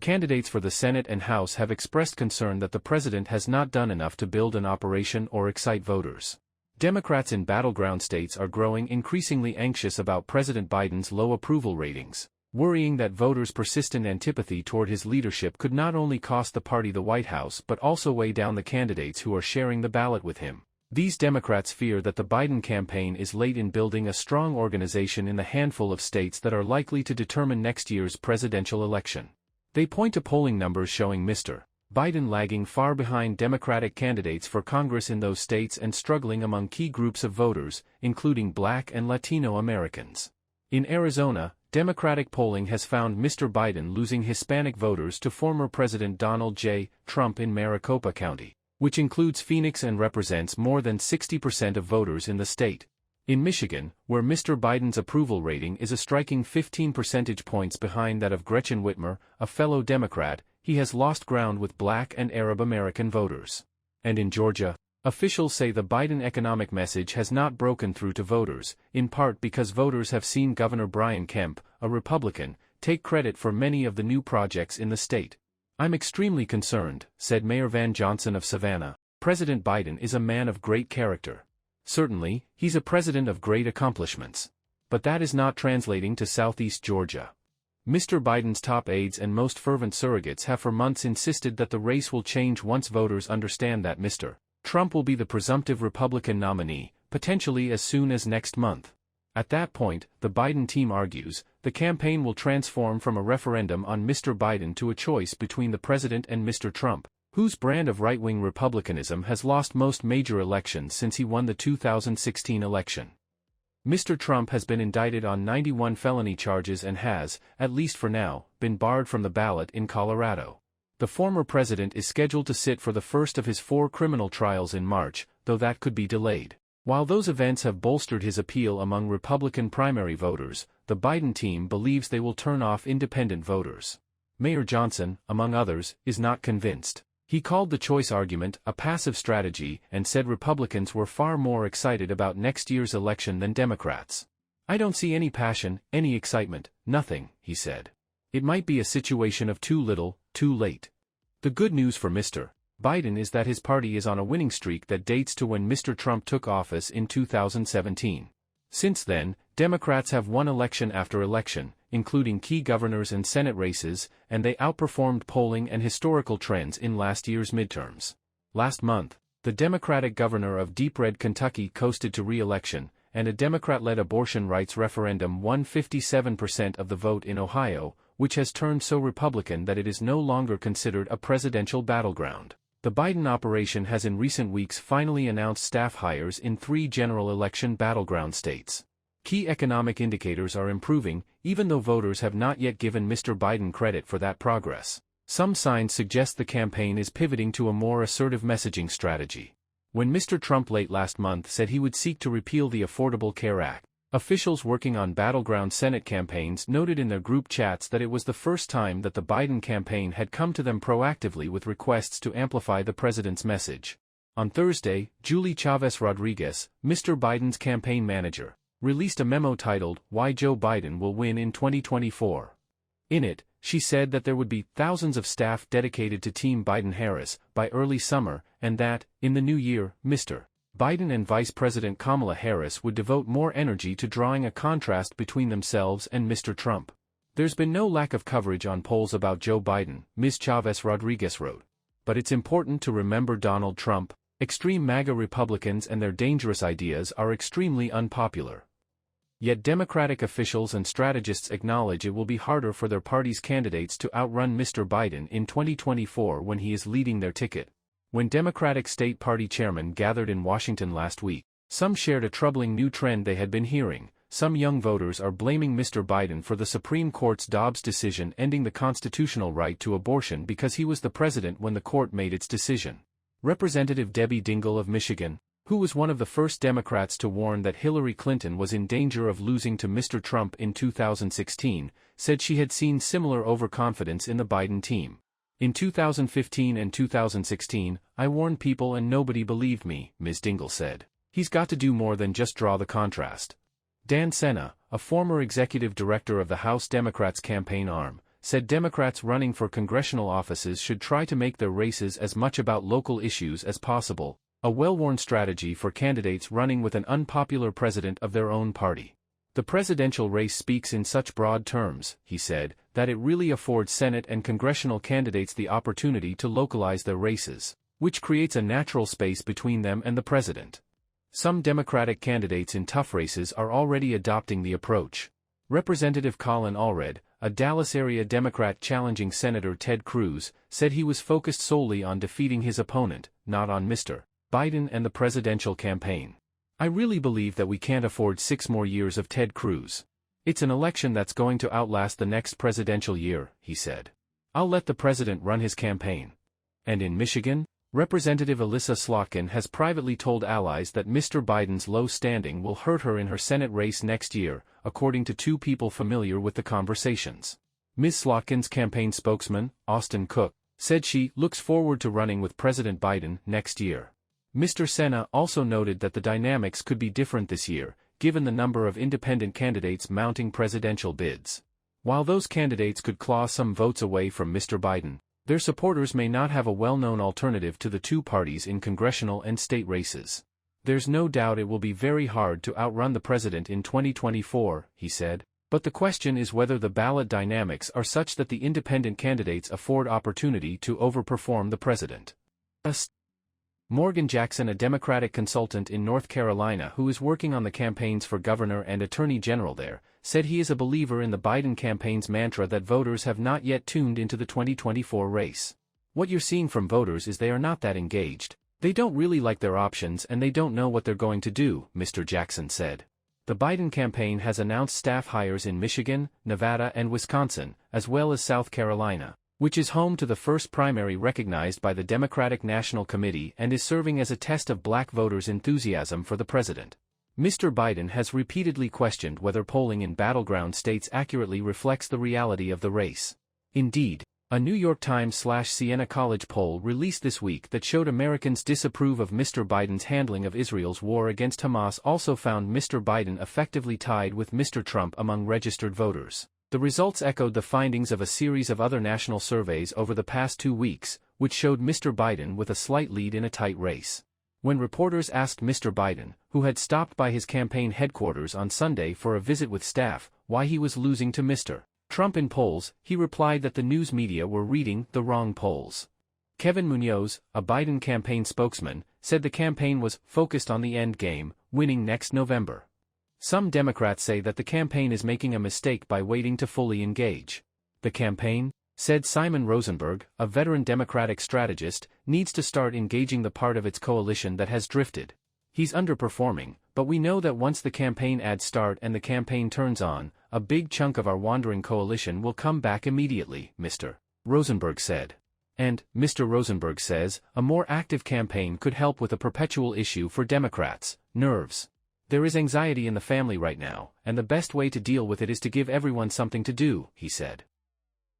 Candidates for the Senate and House have expressed concern that the president has not done enough to build an operation or excite voters. Democrats in battleground states are growing increasingly anxious about President Biden's low approval ratings, worrying that voters' persistent antipathy toward his leadership could not only cost the party the White House but also weigh down the candidates who are sharing the ballot with him. These Democrats fear that the Biden campaign is late in building a strong organization in the handful of states that are likely to determine next year's presidential election. They point to polling numbers showing Mr. Biden lagging far behind Democratic candidates for Congress in those states and struggling among key groups of voters, including Black and Latino Americans. In Arizona, Democratic polling has found Mr. Biden losing Hispanic voters to former President Donald J. Trump in Maricopa County, which includes Phoenix and represents more than 60% of voters in the state. In Michigan, where Mr. Biden's approval rating is a striking 15 percentage points behind that of Gretchen Whitmer, a fellow Democrat, he has lost ground with Black and Arab American voters. And in Georgia, officials say the Biden economic message has not broken through to voters, in part because voters have seen Governor Brian Kemp, a Republican, take credit for many of the new projects in the state. "I'm extremely concerned," said Mayor Van Johnson of Savannah. "President Biden is a man of great character. Certainly, he's a president of great accomplishments. But that is not translating to Southeast Georgia." Mr. Biden's top aides and most fervent surrogates have for months insisted that the race will change once voters understand that Mr. Trump will be the presumptive Republican nominee, potentially as soon as next month. At that point, the Biden team argues, the campaign will transform from a referendum on Mr. Biden to a choice between the president and Mr. Trump, whose brand of right-wing republicanism has lost most major elections since he won the 2016 election. Mr. Trump has been indicted on 91 felony charges and has, at least for now, been barred from the ballot in Colorado. The former president is scheduled to sit for the first of his 4 criminal trials in March, though that could be delayed. While those events have bolstered his appeal among Republican primary voters, the Biden team believes they will turn off independent voters. Mayor Johnson, among others, is not convinced. He called the choice argument a passive strategy and said Republicans were far more excited about next year's election than Democrats. "I don't see any passion, any excitement, nothing," he said. "It might be a situation of too little, too late." The good news for Mr. Biden is that his party is on a winning streak that dates to when Mr. Trump took office in 2017. Since then, Democrats have won election after election, including key governors and Senate races, and they outperformed polling and historical trends in last year's midterms. Last month, the Democratic governor of Deep Red Kentucky coasted to re-election, and a Democrat-led abortion rights referendum won 57% of the vote in Ohio, which has turned so Republican that it is no longer considered a presidential battleground. The Biden operation has in recent weeks finally announced staff hires in 3 general election battleground states. Key economic indicators are improving, even though voters have not yet given Mr. Biden credit for that progress. Some signs suggest the campaign is pivoting to a more assertive messaging strategy. When Mr. Trump late last month said he would seek to repeal the Affordable Care Act, officials working on battleground Senate campaigns noted in their group chats that it was the first time that the Biden campaign had come to them proactively with requests to amplify the president's message. On Thursday, Julie Chavez Rodriguez, Mr. Biden's campaign manager, released a memo titled, "Why Joe Biden Will Win in 2024. In it, she said that there would be thousands of staff dedicated to Team Biden-Harris by early summer, and that, in the new year, Mr. Biden and Vice President Kamala Harris would devote more energy to drawing a contrast between themselves and Mr. Trump. There's been no lack of coverage on polls about Joe Biden, Ms. Chavez Rodriguez wrote. But it's important to remember Donald Trump. Extreme MAGA Republicans and their dangerous ideas are extremely unpopular. Yet Democratic officials and strategists acknowledge it will be harder for their party's candidates to outrun Mr. Biden in 2024 when he is leading their ticket. When Democratic State Party chairmen gathered in Washington last week, some shared a troubling new trend they had been hearing. Some young voters are blaming Mr. Biden for the Supreme Court's Dobbs decision ending the constitutional right to abortion because he was the president when the court made its decision. Representative Debbie Dingell of Michigan, who was one of the first Democrats to warn that Hillary Clinton was in danger of losing to Mr. Trump in 2016, said she had seen similar overconfidence in the Biden team. "In 2015 and 2016, I warned people and nobody believed me," Ms. Dingell said. "He's got to do more than just draw the contrast." Dan Senna, a former executive director of the House Democrats' campaign arm, said Democrats running for congressional offices should try to make their races as much about local issues as possible, a well-worn strategy for candidates running with an unpopular president of their own party. The presidential race speaks in such broad terms, he said, that it really affords Senate and congressional candidates the opportunity to localize their races, which creates a natural space between them and the president. Some Democratic candidates in tough races are already adopting the approach. Representative Colin Allred, a Dallas-area Democrat challenging Senator Ted Cruz, said he was focused solely on defeating his opponent, not on Mr. Biden and the presidential campaign. "I really believe that we can't afford 6 more years of Ted Cruz. It's an election that's going to outlast the next presidential year," he said. "I'll let the president run his campaign." And in Michigan, Representative Elissa Slotkin has privately told allies that Mr. Biden's low standing will hurt her in her Senate race next year, according to 2 people familiar with the conversations. Ms. Slotkin's campaign spokesman, Austin Cook, said she looks forward to running with President Biden next year. Mr. Senna also noted that the dynamics could be different this year, given the number of independent candidates mounting presidential bids. While those candidates could claw some votes away from Mr. Biden, their supporters may not have a well-known alternative to the 2 parties in congressional and state races. "There's no doubt it will be very hard to outrun the president in 2024, he said, "but the question is whether the ballot dynamics are such that the independent candidates afford opportunity to overperform the president." Morgan Jackson, a Democratic consultant in North Carolina who is working on the campaigns for governor and attorney general there, said he is a believer in the Biden campaign's mantra that voters have not yet tuned into the 2024 race. "What you're seeing from voters is they are not that engaged. They don't really like their options and they don't know what they're going to do," Mr. Jackson said. The Biden campaign has announced staff hires in Michigan, Nevada and Wisconsin, as well as South Carolina, which is home to the first primary recognized by the Democratic National Committee and is serving as a test of black voters' enthusiasm for the president. Mr. Biden has repeatedly questioned whether polling in battleground states accurately reflects the reality of the race. Indeed, a New York Times/Siena College poll released this week that showed Americans disapprove of Mr. Biden's handling of Israel's war against Hamas also found Mr. Biden effectively tied with Mr. Trump among registered voters. The results echoed the findings of a series of other national surveys over the past 2 weeks, which showed Mr. Biden with a slight lead in a tight race. When reporters asked Mr. Biden, who had stopped by his campaign headquarters on Sunday for a visit with staff, why he was losing to Mr. Trump in polls, he replied that the news media were reading the wrong polls. Kevin Munoz, a Biden campaign spokesman, said the campaign was focused on the end game, winning next November. Some Democrats say that the campaign is making a mistake by waiting to fully engage. "The campaign," said Simon Rosenberg, a veteran Democratic strategist, "needs to start engaging the part of its coalition that has drifted. He's underperforming, but we know that once the campaign ads start and the campaign turns on, a big chunk of our wandering coalition will come back immediately," Mr. Rosenberg said. And, Mr. Rosenberg says, a more active campaign could help with a perpetual issue for Democrats: nerves. "There is anxiety in the family right now, and the best way to deal with it is to give everyone something to do," he said.